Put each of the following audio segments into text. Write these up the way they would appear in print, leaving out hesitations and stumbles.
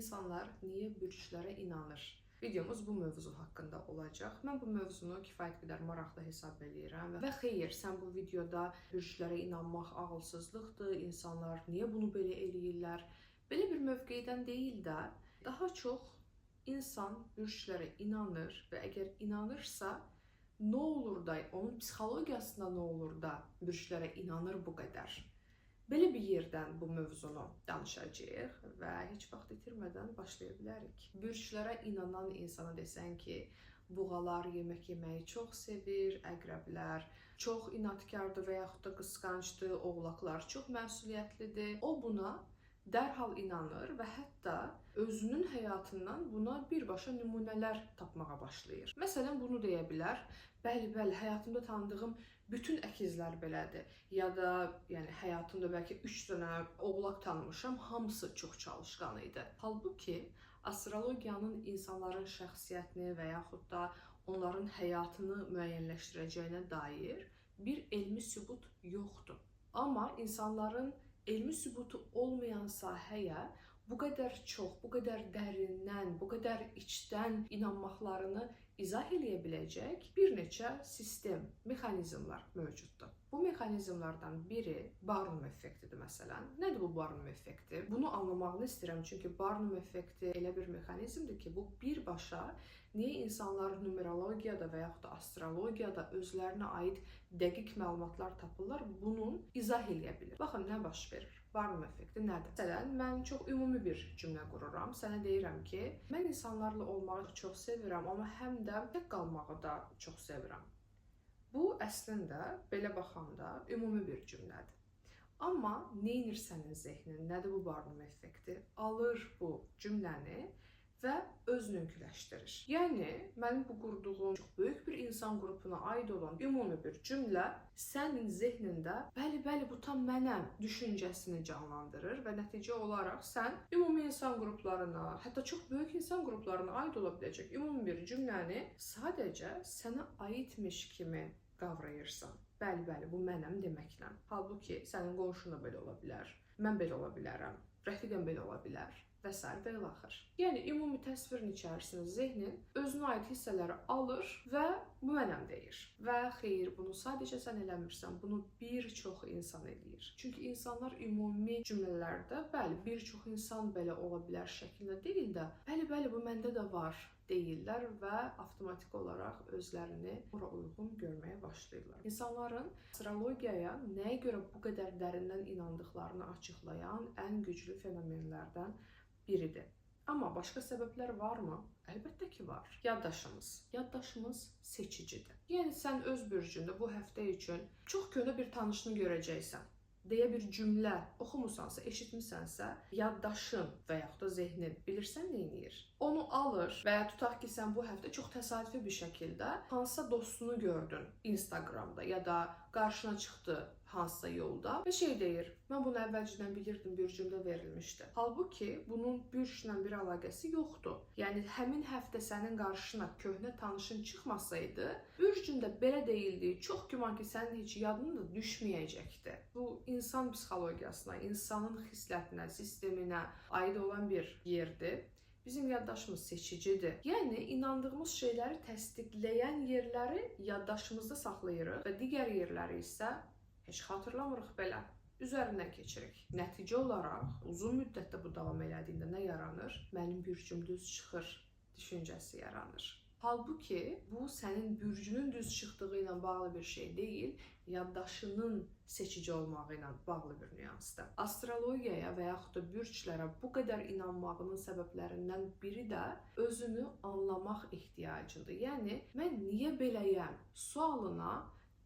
İnsanlar niyə bürclərə inanır? Videomuz bu mövzu haqqında olacaq. Mən bu mövzunu kifayət qədər maraqlı hesab edirəm və xeyr, sən bu videoda bürclərə inanmaq ağılsızlıqdır, insanlar niyə bunu belə eləyirlər? Belə bir mövqedən deyil də, daha çox insan bürclərə inanır və əgər inanırsa, nə olur da, onun psixologiyasında nə olur da bürclərə inanır bu qədər? Belə bir yerdən bu mövzunu danışacağıq və heç vaxt itirmədən başlaya bilərik. Bürclərə inanan insana desən ki, buğalar yemək yeməyi çox sevir, əqrəblər çox inadkardır və yaxud da qısqancdır, oğlaqlar çox məsuliyyətlidir. O buna dərhal inanır və hətta özünün həyatından buna birbaşa nümunələr tapmağa başlayır. Məsələn, bunu deyə bilər: bəli, həyatımda tanıdığım bütün əkizlər belədir. Ya da həyatımda bəlkə 3 dənə oğlaq tanımışam, hamısı çox çalışqan idi. Halbuki astrologiyanın insanların şəxsiyyətini və yaxud da onların həyatını müəyyənləşdirəcəyinə dair bir elmi sübut yoxdur. Amma insanların elmi sübutu olmayan sahəyə bu qədər çox, bu qədər dərindən, bu qədər içdən inanmaqlarını izah eləyə biləcək bir neçə sistem, mexanizmlar mövcuddur. Bu mexanizmlardan biri Barnum effektidir məsələn. Nədir bu Barnum effekti? Bunu anlamağını istəyirəm, çünki Barnum effekti elə bir mexanizmdir ki, bu birbaşa niyə insanlar numerologiyada və yaxud da astrologiyada özlərinə aid dəqiq məlumatlar tapırlar, bunun izah eləyə bilir. Baxın, nə baş verir? Barnum effekti nədir? Məsələn, mən çox ümumi bir cümlə qururam. Sənə deyirəm ki, mən insanlarla olmağı çox sevirəm, amma həm də tək qalmağı da çox sevirəm. Bu, əslində, belə baxanda ümumi bir cümlədir. Amma neynir sənin zehnin? Nədir bu Barnum effekti? Alır bu cümləni və özününküləşdirir. Yəni, mənim bu qurduğum çox böyük bir insan qrupuna aid olan ümumi bir cümlə sənin zehnində bəli, bu tam mənəm düşüncəsini canlandırır və nəticə olaraq sən ümumi insan qruplarına, hətta çox böyük insan qruplarına aid ola biləcək ümumi bir cümləni sadəcə sənə aidmiş kimi qavrayırsan. Bəli, bu mənəm deməklə. Halbuki sənin qonşun da belə ola bilər, mən belə ola bilərəm, rəfiqəm belə ola bilər və s. və ilaxır. Yəni, ümumi təsvirin içərisində zehnin özünə aid hissələri alır və bu mənəm deyir. Və xeyr, bunu sadəcə sən eləmirsən, bunu bir çox insan eləyir. Çünki insanlar ümumi cümlələrdə, bəli, bir çox insan belə ola bilər şəklində deyil də, bəli, bu məndə də var deyirlər və avtomatik olaraq özlərini bura uyğun görməyə başlayırlar. İnsanların astrologiyaya nəyə görə bu qədər dərindən inandıqlarını açıqlayan ən güclü fenomenlərdən biridir. Amma başqa səbəblər varmı? Əlbəttə ki, var. Yaddaşımız seçicidir. Yəni, sən öz bürcündə bu həftə üçün çox köhnə bir tanışını görəcəksən deyə bir cümlə oxumusansa, eşitmisənsə, yaddaşın və yaxud da zehnin bilirsən neyniyir? Onu alır və ya tutaq ki, sən bu həftə çox təsadüfi bir şəkildə hansısa dostunu gördün Instagramda ya da qarşına çıxdı hansısa yolda və şey deyir: mən bunu əvvəlcədən bilirdim, bürcümdə verilmişdi. Halbuki bunun bürclə bir əlaqəsi yoxdur. Yəni, həmin həftə sənin qarşına köhnə tanışın çıxmasaydı, bürcündə belə deyildiyi çox güman ki, sənin heç yadına da düşməyəcəkdi. Bu, insan psixologiyasına, insanın xislətinə, sisteminə aid olan bir yerdir. Bizim yaddaşımız seçicidir. Yəni, inandığımız şeyləri təsdiqləyən yerləri yaddaşımızda saxlayırıq və digər yerləri isə heç xatırlamırıq belə. Üzərindən keçirik. Nəticə olaraq uzun müddətdə bu davam elədiyində nə yaranır? Mənim bürcüm düz çıxır düşüncəsi yaranır. Halbuki bu sənin bürcünün düz çıxdığı ilə bağlı bir şey deyil, yaddaşının seçici olmağı ilə bağlı bir nüansdır. Astrologiyaya və yaxud da bürclərə bu qədər inanmağının səbəblərindən biri də özünü anlamaq ehtiyacıdır. Yəni, mən niyə beləyəm sualına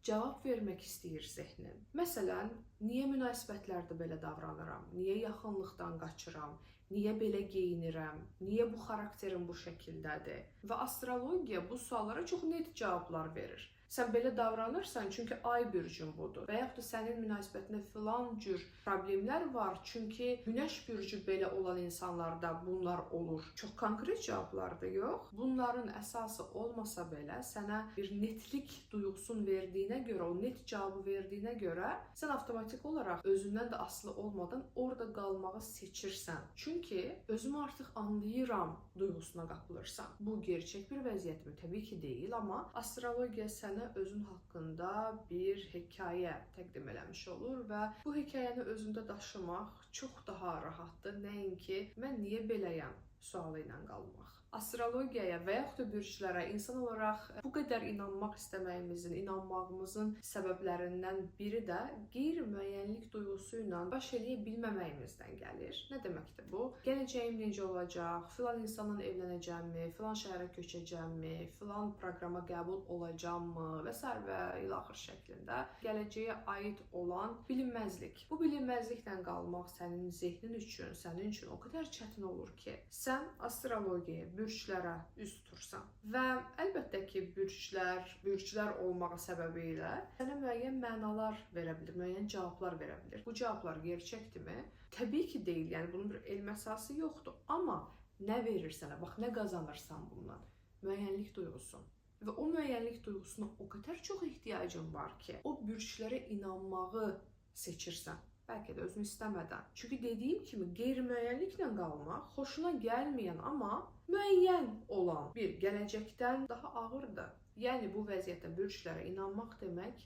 cavab vermək istəyir zehnin. Məsələn, niyə münasibətlərdə belə davranıram? Niyə yaxınlıqdan qaçıram? Niyə belə geyinirəm? Niyə bu xarakterim bu şəkildədir? Və astrologiya bu suallara çox net cavablar verir. Sən belə davranırsan çünki ay bürcün budur və yaxud da sənin münasibətində filan cür problemlər var, çünki günəş bürcü belə olan insanlarda bunlar olur. Çox konkret cavablar da yox. Bunların əsası olmasa belə sənə bir netlik duyğusunu verdiyinə görə, o net cavabı verdiyinə görə sən avtomatik olaraq özündən də asılı olmadan orada qalmağı seçirsən. Çünki özümü artıq anlayıram duyğusuna qapılırsan. Bu gerçək bir vəziyyətmi? Təbii ki, deyil, amma astrologiya sənə özün haqqında bir hekayə təqdim eləmiş olur və bu hekayəni özündə daşımaq çox daha rahatdır, nəinki mən niyə beləyəm sualı ilə qalmaq. Astrologiyaya və yaxud da bürclərə insan olaraq bu qədər inanmaq istəməyimizin, inanmağımızın səbəblərindən biri də qeyri-müəyyənlik duyğusu ilə baş eləyə bilməməyimizdən gəlir. Nə deməkdir bu? Gələcəyim necə olacaq? Filan insanla evlənəcəmmi? Filan şəhərə köçəcəmmi? Filan proqrama qəbul olacağamı? Və s. və ilaxır şəklində gələcəyə aid olan bilinməzlik. Bu bilinməzliklə qalmaq sənin zehnin üçün, sənin üçün o qədər çətin olur ki, sən astrologiyaya, bürclərə üz tutursan. Və əlbəttə ki, bürclər olmağı səbəbilə sənə müəyyən mənalar verə bilir, müəyyən cavablar verə bilir. Bu cavablar gerçəkdirmi? Təbii ki, deyil. Yəni bunun bir elmi əsası yoxdur. Amma nə verir sənə? Bax, nə qazanırsan bundan? Müəyyənlik duyğusu. Və o müəyyənlik duyğusuna o qədər çox ehtiyacın var ki, o bürclərə inanmağı seçirsən. Bəlkə də özünü istəmədən. Çünki dediyim kimi qeyri-müəyyənliklə qalmaq xoşuna gəlməyən, amma müəyyən olan bir gələcəkdən daha ağırdır. Yəni bu vəziyyətdə bürclərə inanmaq demək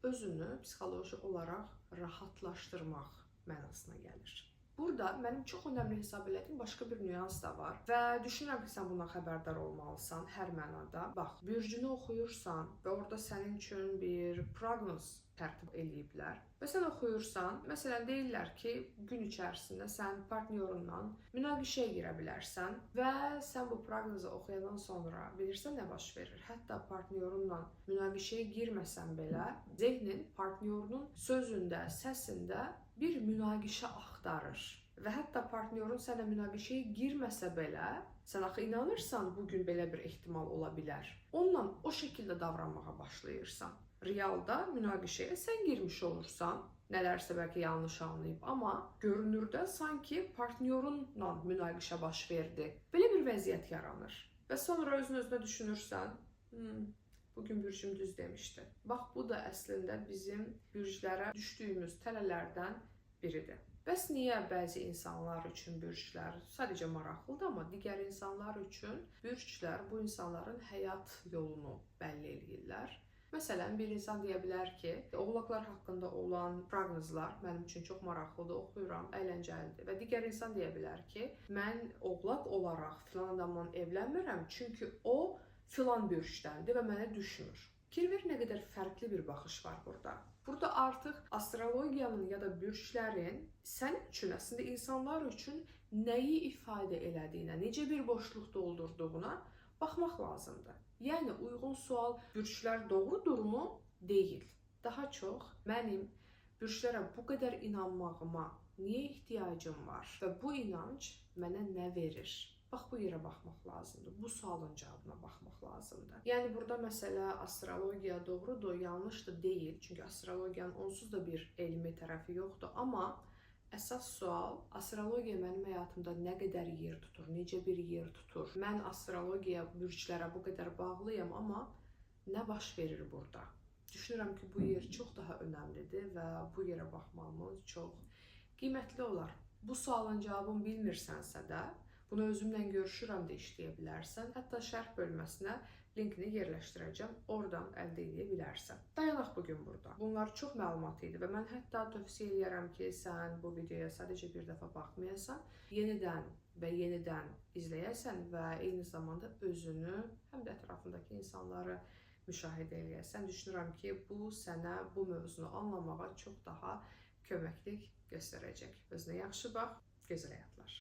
özünü psixoloji olaraq rahatlaşdırmaq mənasına gəlir. Burada mənim çox önəmli hesab etdiyim başqa bir nüans da var və düşünürəm ki, sən bundan xəbərdar olmalısan hər mənada. Bax, bürcünü oxuyursan və orada sənin üçün bir proqnoz tərtib eləyiblər və sən oxuyursan, məsələn deyirlər ki, gün içərisində sən partnyorunla münaqişəyə girə bilərsən və sən bu proqnozu oxuyandan sonra bilirsən nə baş verir. Hətta partnyorunla münaqişəyə girməsən belə, zehnin partnyorunun sözündə, səsində bir münaqişə axtarır və hətta partnyorun sənə münaqişəyə girməsə belə, sən axı inanırsan bugün belə bir ehtimal ola bilər. Onunla o şəkildə davranmağa başlayırsan. Realda münaqişəyə sən girmiş olursan, nələrsə bəlkə yanlış anlayıb, amma görünürdə sanki partnyorunla münaqişə baş verdi. Belə bir vəziyyət yaranır və sonra özünə düşünürsən, bugün bürcüm düz demişdi. Bax, bu da əslində bizim bürclərə düşdüyümüz tələlərdən biridir. Bəs niyə bəzi insanlar üçün bürclər sadəcə maraqlıdır, amma digər insanlar üçün bürclər bu insanların həyat yolunu bəlli eləyirlər? Məsələn, bir insan deyə bilər ki, oğlaqlar haqqında olan proqnozlar mənim üçün çox maraqlıdır, oxuyuram, əyləncəlidir. Və digər insan deyə bilər ki, mən oğlaq olaraq filan adamla evlənmirəm, çünki o filan bürcdəndir və mənə düşmür. Fikir ver, nə qədər fərqli bir baxış var burada. Burada artıq astrologiyanın ya da bürclərin sənin üçün, əslində insanlar üçün nəyi ifadə elədiyinə, necə bir boşluq doldurduğuna baxmaq lazımdır. Yəni, uyğun sual bürclər doğrudurmu? Deyil. Daha çox mənim bürclərə bu qədər inanmağıma niyə ehtiyacım var və bu inanc mənə nə verir? Bax, bu yerə baxmaq lazımdır. Bu sualın cavabına baxmaq lazımdır. Yəni, burada məsələ astrologiya doğrudur, yanlışdır deyil. Çünki astrologiyanın onsuz da bir elmi tərəfi yoxdur. Amma əsas sual, astrologiya mənim həyatımda nə qədər yer tutur, necə bir yer tutur? Mən astrologiya, bürclərə bu qədər bağlıyam, amma nə baş verir burada? Düşünürəm ki, bu yer çox daha önəmlidir və bu yerə baxmamız çox qiymətli olar. Bu sualın cavabını bilmirsənsə də, bunu özümlə görüşürəm də işləyə bilərsən. Hətta şərh bölməsinə linkini yerləşdirəcəm, oradan əldə edə bilərsən. Dayanaq bugün burada. Bunlar çox məlumat idi və mən hətta tövsiyə edirəm ki, sən bu videoya sadəcə bir dəfə baxmayasan, yenidən və yenidən izləyəsən və eyni zamanda özünü, həm də ətrafındakı insanları müşahidə eləyəsən. Düşünürəm ki, bu sənə bu mövzunu anlamağa çox daha köməklik göstərəcək. Özünə yaxşı bax, gözəl həyatlar.